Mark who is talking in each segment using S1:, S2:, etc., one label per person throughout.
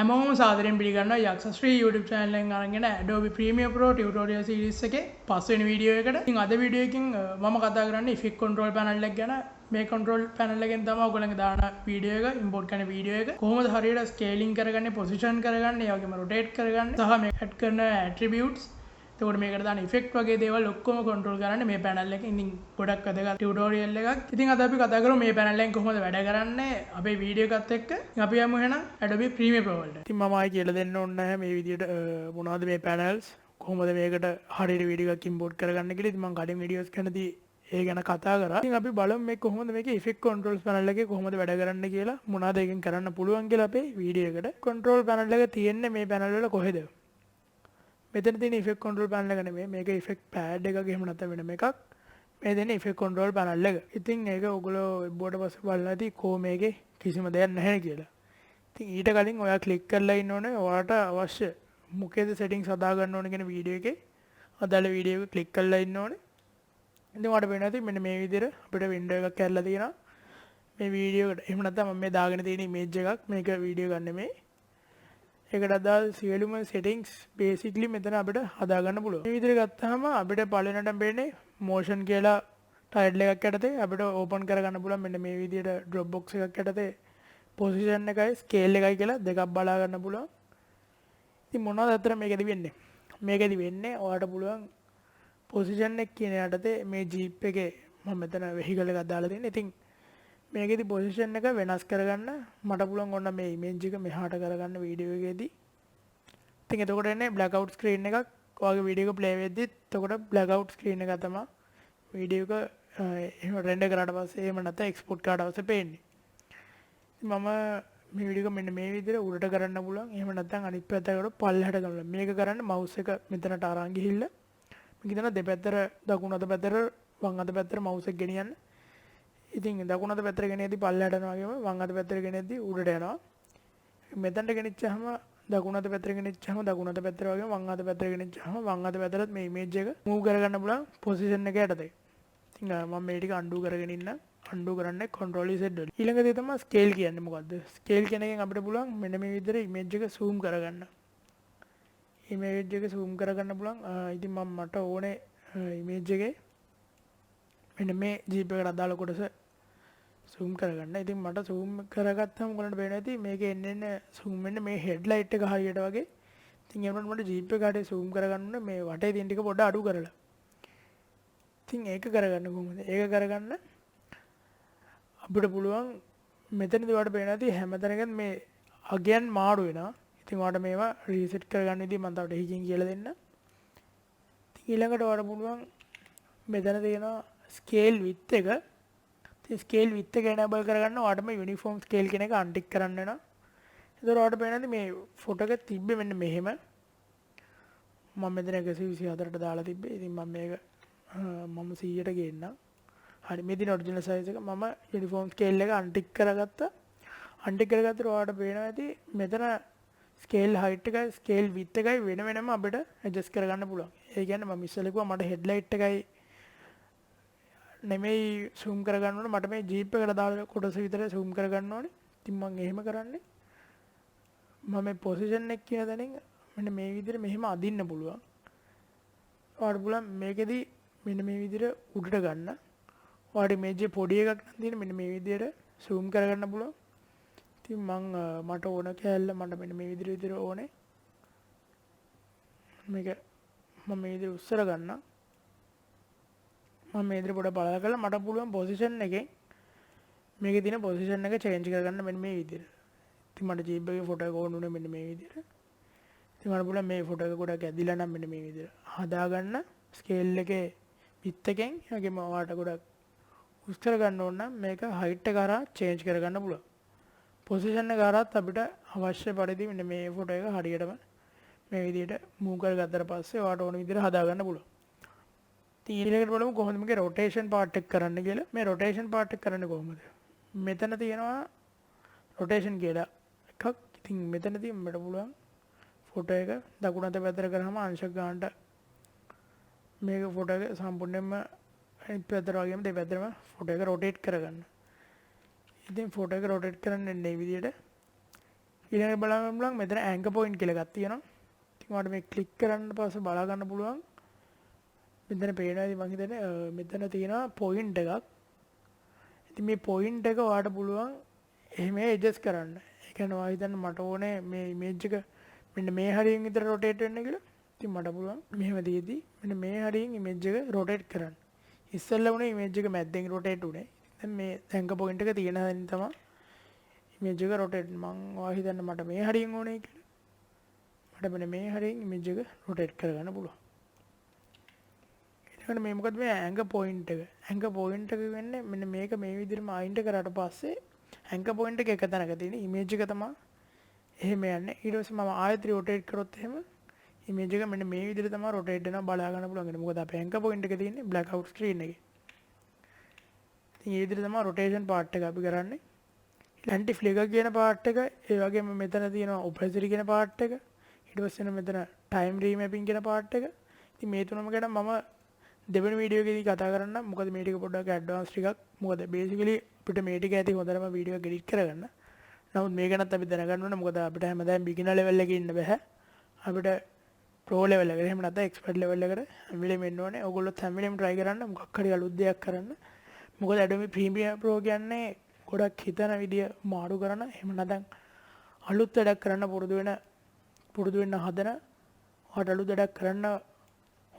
S1: හැමෝම සාදරයෙන් පිළිගන්නවා YaxaSRI YouTube channel එකෙන් අරගෙන Adobe Premiere Pro tutorial series එකේ පස්වෙනි වීඩියෝ එකට. ඉතින් අද වීඩියෝ එකකින් මම කතා කරන්නේ effect control panel එක ගැන. මේ control panel එකෙන් තමයි ඔයගොල්ලන්ගේ දාන වීඩියෝ එක import කරන වීඩියෝ එක කොහොමද හරියට scaling කරගන්නේ, position කරගන්නේ, ඒ වගේම rotate කරගන්නේ සහ මේ add කරන attributes එතකොට මේකට දාන effect වගේ දේවල් ඔක්කොම control කරන්නේ මේ panel එකෙන්. ඉතින් ගොඩක් වැදගත් tutorial එකක්. ඉතින් අද අපි කතා කරමු මේ panel එකෙන් කොහොමද වැඩ කරන්නේ අපේ වීඩියෝ එකත් එක්ක. ඉතින් අපි යමු එහෙනම් Adobe Premiere Pro වලට. ඉතින් මම ආයි කියලා දෙන්න ඕනේ නැහැ මේ විදිහට මොනවද මේ panels කොහොමද මේකට හරියට වීඩියෝ එකක් import කරගන්න කියලා. ඉතින් මම කලින් videos කරනදී ඒ ගැන කතා කරා. ඉතින් අපි බලමු මේ කොහොමද මේකේ effect controls panel එකේ කොහොමද වැඩ කරන්න කියලා, මොනවද එකෙන් කරන්න පුළුවන් කියලා අපේ වීඩියෝ එකට. control panel එක තියෙන්නේ මේ panel වල කොහෙද? මෙතන තියෙන effect control panel එක නෙමෙයි, මේක effect pad එකක එහෙම නැත්නම් වෙනම එකක්. මේ දෙන්නේ effect control panel එක. ඉතින් ඒක ඔයගොල්ලෝ වෙබ්බෝට පස්සේ බලලා ඇති කො මේකේ කිසිම දෙයක් නැහැ කියලා. ඉතින් ඊට කලින් ඔයා ක්ලික් කරලා ඉන්න ඕනේ ඔයාට අවශ්‍ය මොකේද settings හදා ගන්න ඕනේ කියන වීඩියෝ එකේ අදාළ වීඩියෝ එක ක්ලික් කරලා ඉන්න ඕනේ. ඉතින් ඔයාලට වෙනවා ඉතින් මෙන්න මේ විදිහට අපිට window එකක් ඇරලා තියෙනවා. මේ වීඩියෝ එකට එහෙම නැත්නම් මම මේ දාගෙන තියෙන image එකක්, මේක වීඩියෝ ගන්න නෙමෙයි. ඒකට අදාළ සියලුම settings basically මෙතන අපිට හදා ගන්න පුළුවන්. මේ විදිහට ගත්තාම අපිට පළවෙනිට වෙන්නේ motion කියලා title එකක් යටතේ අපිට open කරගන්න පුළුවන්. මෙන්න මේ විදිහට drop box එකක් යටතේ position එකයි scale එකයි කියලා දෙකක් බලා ගන්න පුළුවන්. ඉතින් මොනවද අතර මේකෙදි වෙන්නේ? මේකෙදි වෙන්නේ ඔයාලට පුළුවන් position එක කියන යටතේ මේ jeep එකේ මම මෙතන vehicle එකක් දාලා තියෙනවා. ඉතින් මේකෙදි position එක වෙනස් කරගන්න මට පුළුවන් ඔන්න මේ image එක මෙහාට කරගන්න වීඩියෝ එකේදී. ඉතින් එතකොට එන්නේ blackout screen එකක් ඔයාගේ වීඩියෝ එක play වෙද්දි. එතකොට blackout screen එක තමයි වීඩියෝ එක එහෙම render කරාට පස්සේ එහෙම නැත්නම් export කරාට පස්සේ පේන්නේ. ඉතින් මම මේ වීඩියෝ එක මෙන්න මේ විදිහට උඩට කරන්න පුළුවන්. එහෙම නැත්නම් අනිත් පැත්තකට පල්ලෙහාට ගමලා. මේක කරන්න mouse එක මෙතනට අරන් ගිහිල්ලා මේක දෙන දෙපැත්තට දකුණු අත පැත්තට වම් අත පැත්තට mouse එක ගෙනියන්න. ඉතින් දකුණු අත පැත්තට ගෙනියද්දි පල්ලෙහාට යනවා වගේම වම් අත පැත්තට ගෙනියද්දි උඩට යනවා. මෙතනට ගෙනිච්චාම දකුණු අත පැත්තට ගෙනිච්චාම දකුණු අත පැත්තට වගේම වම් අත පැත්තට ගෙනිච්චාම වම් අත පැත්තට මේ image එක move කරගන්න පුළුවන් position එක යටතේ. ඉතින් මම මේ ටික undo කරගෙන ඉන්න. undo කරන්නේ control Z වලින්. ඊළඟ දේ තමයි scale කියන්නේ මොකද්ද? scale කියන එකෙන් අපිට පුළුවන් මෙන්න මේ විදිහට image එක zoom කරගන්න. image එක zoom කරගන්න පුළුවන්. ඉතින් මට ඕනේ image එකේ මෙන්න මේ jeep එකට අදාළ කොටස zoom කරගන්න. ඉතින් මට zoom කරගත්තාම ඔයාලට පේනවා ඇති මේකේ එන්නේ zoom වෙන්නේ මේ headlight එක හරියට වගේ. ඉතින් ඒ වුණාට මට jeep එක හරියට zoom කරගන්න ඕනේ මේ වටේ තියෙන ටික පොඩ්ඩක් අඩු කරලා. ඉතින් ඒක කරගන්න කොහොමද? ඒක කරගන්න අපිට පුළුවන් මෙතනදී ඔයාලට පේනවා ඇති හැමතැනකම මේ again මාරු වෙනවා. ඉතින් ඔයාලට මේවා reset කරගන්න විදිහ මම තව ටිකකින් කියලා දෙන්න. ඉතින් ඊළඟට ඔයාලට පුළුවන් මෙතන තියෙනවා scale width එක. ස්කේල් width එක enable කරගන්න ඔයාලට මේ uniform scale කියන එක untick කරන්න වෙනවා. ඒතකොට ඔයාලට පේනවාද මේ ෆොටෝ එක තිබ්බේ මෙන්න මෙහෙම. මම මෙතන 124ට දාලා තිබ්බේ. ඉතින් මම මේක 100ට ගේන්නම්. හරි මේ දින original size එක මම uniform scale එක untick කරගත්තා. untick කරගත්තට ඔයාලට පේනවා ඇති මෙතන scale height එකයි scale width එකයි වෙන වෙනම අපිට adjust කරගන්න පුළුවන්. ඒ කියන්නේ මම ඉස්සෙල්ලා කිව්වා මට headlight එකයි නෙමෙයි zoom කරගන්න ඕනේ, මට මේ jeep එකට දාලා කොටස විතර zoom කරගන්න ඕනේ. ඉතින් මම එහෙම කරන්නේ මම මේ position එක කියන තැනින් මෙන්න මේ විදිහට මෙහෙම අදින්න පුළුවන්. ඔයාලට පුළුවන් මේකෙදි මෙන්න මේ විදිහට උඩට ගන්න. ඔයාලට image එක පොඩි එකක් නම් තියෙන මෙන්න මේ විදිහට zoom කරගන්න පුළුවන්. ඉතින් මට ඕන කැලල මට මෙන්න මේ විදිහට ඕනේ. මේක මම මේ විදිහට උස්සර ගන්නම්. මම මේ විදිහට පොඩ බලලා කරලා මට පුළුවන් position එකෙන් මේකේ තියෙන position එක change කරගන්න මෙන්න මේ විදිහට. ඉතින් මට jeep එකේ ෆොටෝ එක ඕන උනේ මෙන්න මේ විදිහට. ඉතින් මට පුළුවන් මේ ෆොටෝ එක ගොඩක් ඇදිලා නම් මෙන්න මේ විදිහට හදාගන්න scale එකේ width එකෙන් ඒගොම ඔයාලට ගොඩක් උස්තර ගන්න ඕන නම් මේක height එක කරා change කරගන්න පුළුවන්. position එක කරාත් අපිට අවශ්‍ය පරිදි මෙන්න මේ ෆොටෝ එක හරියටම මේ විදිහට move කරගත්තට පස්සේ ඔයාලට ඕන විදිහට හදාගන්න පුළුවන්. ඊළඟට බලමු කොහොමද මේකේ rotation part එක කරන්න කියලා. මේ rotation part එක කරන්නේ කොහොමද? මෙතන තියෙනවා rotation කියලා එකක්. ඉතින් මෙතනදී මට පුළුවන් ෆොටෝ එක දකුණු අත පැත්තට කරාම අංශක ගන්නට මේක ෆොටෝ එක සම්පූර්ණයෙන්ම අනිත් පැත්තට වගේම දෙපැත්තටම ෆොටෝ එක rotate කරගන්න. ඉතින් ෆොටෝ එක rotate කරන්නේ මේ විදිහට. ඊළඟට බලන්න පුළුවන් මෙතන ඇංකර් පොයින්ට් කියලා එකක් තියෙනවා. ඉතින් ඔයාලට මේ ක්ලික් කරන්න පස්සේ බලා ගන්න පුළුවන්. මෙතන පේනවා ඉතින් මම හිතන්නේ මෙතන තියෙනවා පොයින්ට් එකක්. ඉතින් මේ පොයින්ට් එක ඔයාලට පුළුවන් එහෙම ඇඩ්ජස්ට් කරන්න. ඒ කියන්නේ ඔයා හිතන්න මට ඕනේ මේ ඉමේජ් එක මෙන්න මේ හරියෙන් විතර රොටේට් වෙන්න කියලා. ඉතින් මට පුළුවන් මෙහෙම දීදී මෙන්න මේ හරියෙන් ඉමේජ් එක රොටේට් කරන්න. ඉස්සෙල්ලා වුණේ ඉමේජ් එක මැද්දෙන් රොටේට් උනේ. දැන් මේ ඇංකර් පොයින්ට් එක තියෙන හැරින් තමයි ඉමේජ් එක රොටේට්. මම ඔයා හිතන්න මට මේ හරියෙන් ඕනේ කියලා. මට මෙන්න මේ හරියෙන් ඉමේජ් එක රොටේට් කරගන්න පුළුවන්. ඊළඟට මේ මොකද මේ ඇංකර් පොයින්ට් එක. ඇංකර් පොයින්ට් එක වෙන්නේ මෙන්න මේක මේ විදිහටම අයින්ට කරාට පස්සේ ඇංකර් පොයින්ට් එක එක තැනක තියෙන ඉමේජ් එක තමයි එහෙම යන්නේ. ඊට පස්සේ මම ආයෙත් රොටේට් කරොත් එහෙම ඉමේජ් එක මෙන්න මේ විදිහට තමයි රොටේට් වෙනවා බලා ගන්න පුළුවන්. මොකද අපේ ඇංකර් පොයින්ට් එක තියෙන්නේ බ්ලැක් අවුට් ස්ක්‍රීන් එකේ. ඉතින් මේ විදිහට තමයි රොටේෂන් පාර්ට් එක අපි කරන්නේ. ඇන්ටි ෆ්ලිකර් කියන පාර්ට් එක, ඒ වගේම මෙතන තියෙනවා ඔපැසිටි කියන පාර්ට් එක, ඊට පස්සේ මෙතන ටයිම් රීමැපින් කියන පාර්ට් එක. ඉතින් මේ තුනම ගැන මම දෙවෙනි වීඩියෝ එකේදී කතා කරන්න. මොකද මේ ටික පොඩ්ඩක් ඇඩ්වාන්ස් ටිකක්. මොකද බේසිකලි අපිට මේ ටික ඇති හොඳටම වීඩියෝ එක එඩිට් කරගන්න. නමුත් මේ ගැනත් අපි දැනගන්න ඕනේ. මොකද අපිට හැමදාම බිගිනර් ලෙවල් එකේ ඉන්න බෑ. අපිට ප්‍රෝ ලෙවල් එකට එහෙම නැත්නම් එක්ස්පර්ට් ලෙවල් එකට හැම වෙලේම එන්න ඕනේ. ඔයගොල්ලොත් හැම වෙලේම try කරන්න මොකක් හරි අලුත් දෙයක් කරන්න. මොකද Adobe Premiere Pro කියන්නේ ගොඩක් හිතන විදිය මාරු කරන, එහෙම නැත්නම් අලුත් වැඩක් කරන්න පුරුදු වෙන්න හදන, ඔයාලට අලුත් වැඩක් කරන්න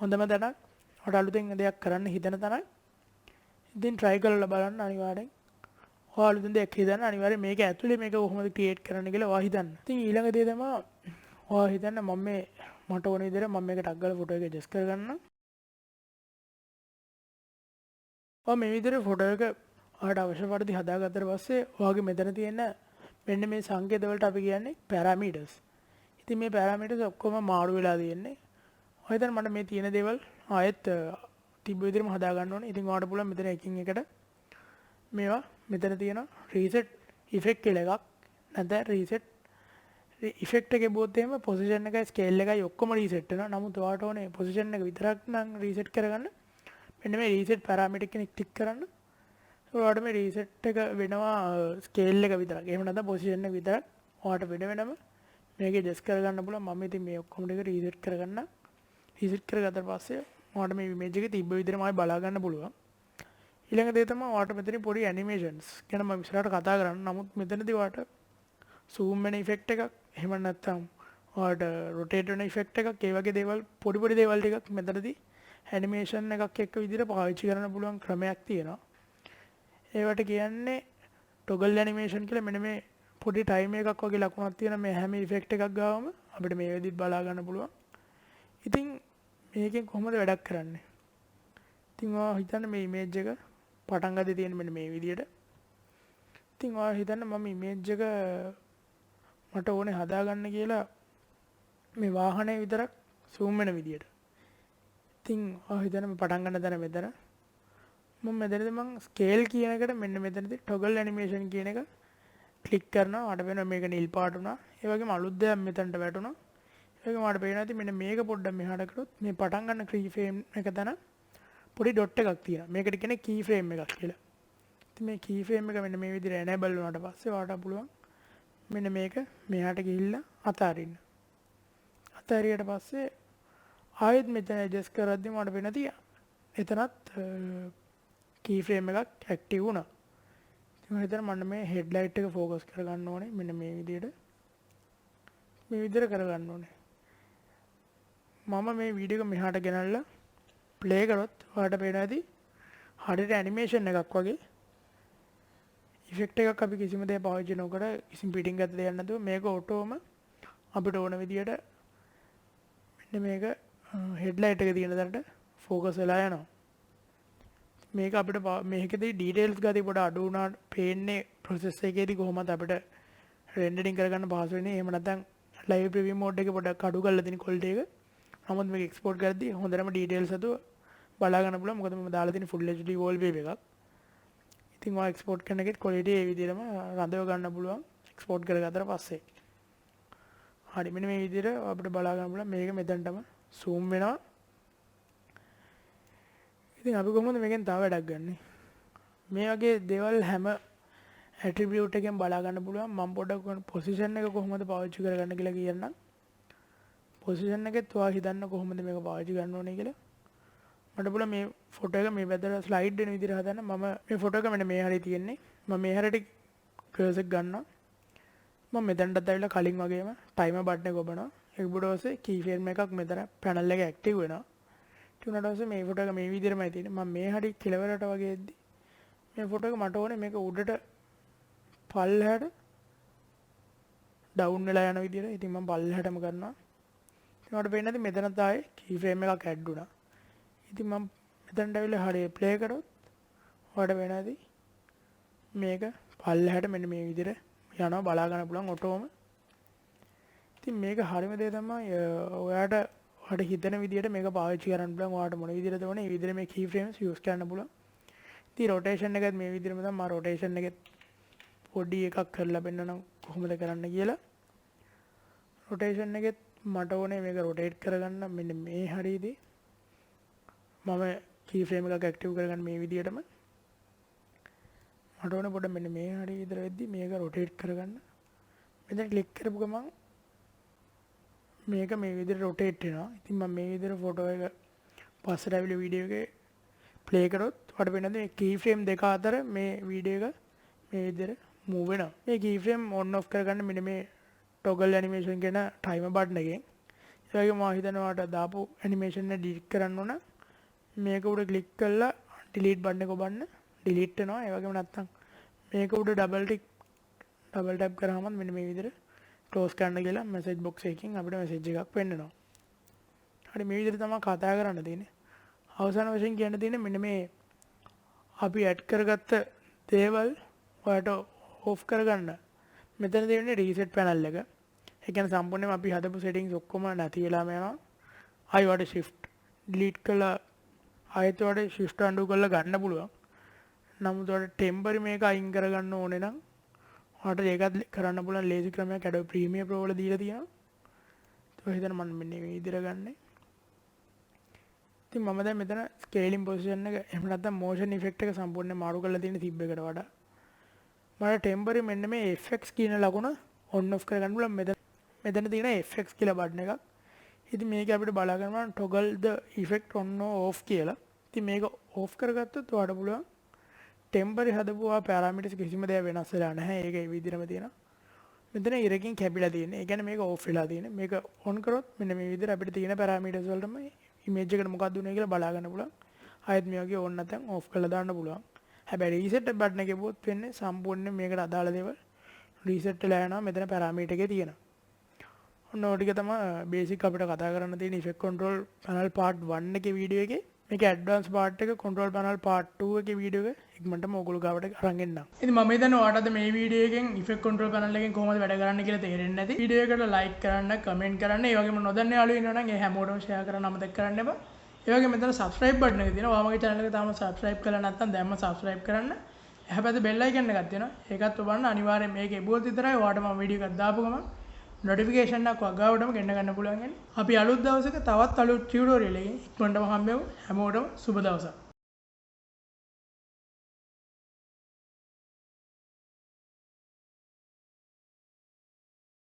S1: හොඳම තැනක්, ඔයාලට අලුතෙන් දෙයක් කරන්න හිතන තැනක්. ඉතින් try කරලා බලන්න අනිවාර්යෙන්. ඔයාලා අලුතෙන් දෙයක් හිතන්න අනිවාර්යෙන් මේක ඇතුලේ මේක කොහොමද ක්‍රියේට් කරන්න කියලා ඔයා හිතන්න. ඉතින් ඊළඟ දේ තමයි ඔයා හිතන්න මට ඕන විදිහට මම මේක ටග් ගාලා ෆොටෝ එක ඇඩ්ජස්ට් කරගන්න. මේ විදිහට ෆොටෝ එක ඔයාලට අවශ්‍ය පරිදි හදාගත්තට පස්සේ ඔයාගේ මෙතන තියෙන මෙන්න මේ සංකේත වලට අපි කියන්නේ පැරාමීටර්ස්. ඉතින් මේ පැරාමීටර්ස් ඔක්කොම මාරු වෙලා තියෙන්නේ. ඔය හිතන්න මට මේ තියෙන දේවල් ආයෙත් තිබ්බ විදිහටම හදා ගන්න ඕනේ. ඉතින් ඔයාලට පුළුවන් මෙතන එකින් එකට මේවා මෙතන තියෙන රීසෙට් ඉෆෙක්ට් කියලා එකක්. නැත්නම් රීසෙට් ඉෆෙක්ට් එකේ බොත් එහෙම පොසිෂන් එකයි ස්කේල් එකයි ඔක්කොම රීසෙට් වෙනවා. නමුත් ඔයාලට ඕනේ පොසිෂන් එක විතරක් නම් රීසෙට් කරගන්න. මෙන්න මේ රීසෙට් පැරාමීටර් කෙනෙක් ටික් කරන්න. ඔයාලට මේ රීසෙට් එක වෙනවා ස්කේල් එක විතරක්. එහෙම නැත්නම් පොසිෂන් එක විතරක්. ඔයාලට වෙනම මේක ඇඩ්ජස්ට් කරගන්න පුළුවන්. මම ඉතින් මේ ඔක්කොම ටික රීසෙට් කරගන්න. රීසෙට් කරගත්තට පස්සේ ඔයාලට මේ ඉමේජ් එක තිබ්බ විදිහටම ආයෙ බලා ගන්න පුළුවන්. ඊළඟ දේ තමයි ඔයාලට මෙතනින් පොඩි ඇනිමේෂන්ස් ගැන මම ඉස්සරහට කතා කරන්න. නමුත් මෙතනදී ඔයාලට zoom වෙන ඉෆෙක්ට් එකක්, එහෙම නැත්නම් ඔයාලට rotate වෙන ඉෆෙක්ට් එකක්, ඒ වගේ දේවල් පොඩි දේවල් ටිකක් මෙතනදී ඇනිමේෂන් එකක් එක්ක විදිහට පාවිච්චි කරන්න පුළුවන් ක්‍රමයක් තියෙනවා. ඒවට කියන්නේ toggle animation කියලා. මෙන්න මේ පොඩි ටයිම් එකක් වගේ ලකුණක් තියෙන මේ හැම ඉෆෙක්ට් එකක් ගාවම අපිට මේ විදිහට බලා ගන්න පුළුවන්. ඉතින් මේකෙන් කොහොමද වැඩක් කරන්නේ? ඉතින් ඔයා හිතන්න මේ ඉමේජ් එක පටන් ගත්තේ තියෙන මෙන්න මේ විදිහට. ඉතින් ඔයා හිතන්න මම ඉමේජ් එක මට ඕනේ හදාගන්න කියලා මේ වාහනේ විතරක් zoom වෙන විදිහට. ඉතින් ඔයා හිතන්න පටන් ගන්න තැන මෙතන. මම මෙතනදී මම ස්කේල් කියන එකට මෙන්න මෙතනදී toggle animation කියන එක ක්ලික් කරනවා. මට වෙනවා මේක නිල් පාට වුණා. ඒ වගේම අලුත් දෙයක් මෙතනට වැටුණා. ඒ වගේම මට පේනවා ඉතින් මෙන්න මේක පොඩ්ඩක් මෙහාට කරොත් මේ පටන් ගන්න key frame එක තන පොඩි ඩොට් එකක් තියෙනවා. මේකට කියන්නේ key frame එකක් කියලා. ඉතින් මේ key frame එක මෙන්න මේ විදිහට enable වුණාට පස්සේ ඔයාලට පුළුවන් මෙන්න මේක මෙහාට ගිහිල්ලා අතාරින්න. අතාරියට පස්සේ ආයෙත් මෙතන ඇඩ්ජස්ට් කරද්දී මට වෙනදී එතනත් key frame එකක් ඇක්ටිව් වුණා. ඉතින් මම හිතනවා මම මේ headlight එක focus කරගන්න ඕනේ. මෙන්න මේ විදිහට කරගන්න ඕනේ. මම මේ වීඩියෝ එක මෙහාට ගෙනල්ලා ප්ලේ කරොත් ඔයාලට පේනවා ඇති හරියට ඇනිමේෂන් එකක් වගේ ඉෆෙක්ට් එකක් අපි කිසිම දෙයක් පාවිච්චි නොකර කිසිම පිටින් ගත්ත දෙයක් නැතුව මේක ඔටෝම අපිට ඕන විදියට මෙන්න මේක හෙඩ්ලයිට් එක තියෙන තැනට ફોකස් වෙලා යනවා. මේක අපිට මේකේදී ඩීටේල්ස් ගාති පොඩ අඩු වුණාට පේන්නේ ප්‍රොසෙස් එකේදී කොහොමද අපිට රෙන්ඩරින් කරගන්න පහසු වෙන්නේ. එහෙම නැත්නම් ලයිව් ප්‍රිවියු මෝඩ් එකේ පොඩක් අඩු කරලා තියෙන ක්වොලිටි එක. නමුත් මේක එක්ස්පෝර්ට් කරද්දී හොඳටම ඩීටේල්ස් අතව බලා ගන්න පුළුවන්. මොකද මම දාලා තියෙන full HD wallpaper එකක්. ඉතින් ඔය එක්ස්පෝර්ට් කරන එකේ ක්වොලිටි ඒ විදිහටම රඳව ගන්න පුළුවන් එක්ස්පෝර්ට් කරගත්තට පස්සේ. හරි මෙන්න මේ විදිහට අපිට බලා ගන්න පුළුවන්. මේක මෙතනටම zoom වෙනවා. ඉතින් අපි කොහොමද මේකෙන් තව වැඩක් ගන්නෙ? මේ වගේ දේවල් හැම ඇට්‍රිබියුට් එකෙන් බලා ගන්න පුළුවන් මම පොඩ්ඩක් පොසිෂන් එක කොහොමද පාවිච්චි කරගන්න කියලා කියන්නම්. පොසිෂන් එකෙත් ඔයා හිතන්න කොහොමද මේක පාවිච්චි ගන්න ඕනේ කියලා. මට පුළුවන් මේ ෆොටෝ එක මේ පැත්තට ස්ලයිඩ් වෙන විදිහට හදන්න. මම මේ ෆොටෝ එක මෙන්න මේ හැරේ තියෙන්නේ. මම මේ හැරේට කර්සර් එක ගන්නවා. මම මෙතනටත් ඇවිල්ලා කලින් වගේම ටයිමර් බටන් එක ඔබනවා. ඒක ඊට පස්සේ කී ෆ්‍රේම් එකක් මෙතන පැනල් එක ඇක්ටිව් වෙනවා. ඊට පස්සේ මේ ෆොටෝ එක මේ විදිහටමයි තියෙන්නේ. මම මේ හැරේ කෙලවරට වගේ එද්දි මේ ෆොටෝ එක මට ඕනේ මේක උඩට පල්ලහැට ඩවුන් වෙලා යන විදිහට. ඉතින් මම පල්ලහැටම කරනවා. ඉතින් මට පේන්නේ නැති මෙතන තායි කී ෆ්‍රේම් එකක් ඇඩ් වුණා. ඉතින් මම මෙතනට ඇවිල්ලා හරිය ප්ලේ කරොත් ඔයාලට වෙන ඇති මේක පල්ලහැට මෙන්න මේ විදිහට යනවා බලා ගන්න පුළුවන් ඔටෝම. ඉතින් මේක හරියම දේ තමයි ඔයාට හිතෙන විදිහට මේක පාවිච්චි කරන්න පුළුවන්. ඔයාට මොන විදිහටද ඕනේ ඒ විදිහට මේ key frames use කරන්න පුළුවන්. ඉතින් rotation එකත් මේ විදිහටම තමයි මම rotation එකෙත් පොඩි එකක් කරලා පෙන්නනම් කොහොමද කරන්න කියලා. rotation එකෙත් මට ඕනේ මේක rotate කරගන්න මෙන්න මේ හරියදී මම key frame එකක් active කරගන්න මේ විදිහටම මට ඕනේ පොඩ්ඩක් මෙන්න මේ හරිය විතර වෙද්දි මේක rotate කරගන්න. මෙතන click කරපු ගමන් මේක මේ විදිහට rotate වෙනවා. ඉතින් මම මේ විදිහට ෆොටෝ එක පස්සට ඇවිල්ලා වීඩියෝ එකේ play කරොත් ඔයාලට වෙනද මේ key frame දෙක අතර මේ වීඩියෝ එක මේ විදිහට move වෙනවා. මේ key frame on off කරගන්න මෙන්න මේ toggle animation කියන timer button එකෙන්. ඒ වගේම මම හිතනවා ඔයාලට දාපු animation එක delete කරන්න ඕන. මේක උඩ click කරලා delete button එක ඔබන්න delete වෙනවා. ඒ වගේම නැත්තම් මේක උඩ double tap කරාම මෙන්න මේ විදිහට close කරන්න කියලා message box එකකින් අපිට message එකක් පෙන්නනවා. හරි මේ විදිහට තමයි කතා කරන්න තියෙන්නේ. අවසාන වශයෙන් කියන්න තියෙන්නේ මෙන්න මේ අපි add කරගත්ත දේවල් ඔයාලට off කරගන්න. මෙතන තියෙන්නේ reset panel එක. ඒ කියන්නේ සම්පූර්ණයෙන්ම අපි හදපු settings ඔක්කොම නැති වෙලාම යනවා. ආයෙ ඔයාලට shift delete කළා ආයෙත් ඔයාලට shift undo කරලා ගන්න පුළුවන්. නමුත් ඔයාලට temporary මේක අයින් කරගන්න ඕනේ නම් ඔයාලට ඒකත් කරන්න පුළුවන් ලේසි ක්‍රමයක් Adobe Premiere Pro වල දීලා තියෙනවා. ඒක හිතන්න මම මෙන්න මේ විදිහට ගන්නෙ. ඉතින් මම දැන් මෙතන scaling position එක එහෙම නැත්නම් motion effect එක සම්පූර්ණයෙන් මාරු කරලා තියෙන තිබ්බ එකට වඩා මට temporary මෙන්න මේ FX කියන ලකුණ on off කරගන්න පුළුවන්. මෙතන තියෙන FX කියලා බටන් එකක්. ඉතින් මේක අපිට බලා ගන්න පුළුවන් toggle the effect on or off කියලා. ඉතින් මේක off කරගත්තොත් ඔයාලට පුළුවන් temporary හදපුවා parameters කිසිම දෙයක් වෙනස් වෙලා නැහැ. ඒක ඒ විදිහටම තියෙනවා. මෙතන ඉරකින් කැපිලා තියෙන්නේ. ඒ කියන්නේ මේක off වෙලා තියෙන්නේ. මේක on කරොත් මෙන්න මේ විදිහට අපිට තියෙන parameters වලටම image එකට මොකක්ද උනේ කියලා බලා ගන්න පුළුවන්. ආයෙත් මේ වගේ on නැත්නම් off කරලා දාන්න පුළුවන්. හැබැයි reset button එකේ පොත් වෙන්නේ සම්පූර්ණයෙන් මේකට අදාළ දේවල් reset වෙලා යනවා. මෙතන parameter එකේ තියෙනවා. ඔන්න ඔය ටික තමයි basic අපිට කතා කරන්න තියෙන effect control panel part 1 එකේ වීඩියෝ එකේ. මේක advanced part එක control panel part 2 එකේ වීඩියෝ එක ඉක්මනටම ඔයගොල්ලෝ ගාවට අරන් එන්නම්. ඉතින් මම හිතන්නේ ඔයාලට මේ වීඩියෝ එකෙන් effect control panel එකෙන් කොහොමද වැඩ කරන්න කියලා තේරෙන්නේ නැති. වීඩියෝ එකට like කරන්න, comment කරන්න, ඒ වගේම නොදන්න යාළුවෝ ඉන්නවා නම් ඒ හැමෝටම share කරන්න අමතක කරන්න එපා. ඒ වගේම මෙතන subscribe button එක තියෙනවා. ඔයාමගේ channel එක තාම subscribe කරලා නැත්නම් දැන්ම subscribe කරන්න. එහා පැත්තේ bell icon එකක් තියෙනවා. ඒකත් ඔබන්න අනිවාර්යෙන් මේක එබුවොත් විතරයි ඔයාලට මම වීඩියෝ එකක් දාපු ගමන් notification එකක් වගාවටම ගෙන්න ගන්න පුළුවන්. අපි අලුත් දවසක තවත් අලුත් tutorial එකකින් ඉක්මනටම හම්බෙමු. හැමෝටම සුබ දවසක්.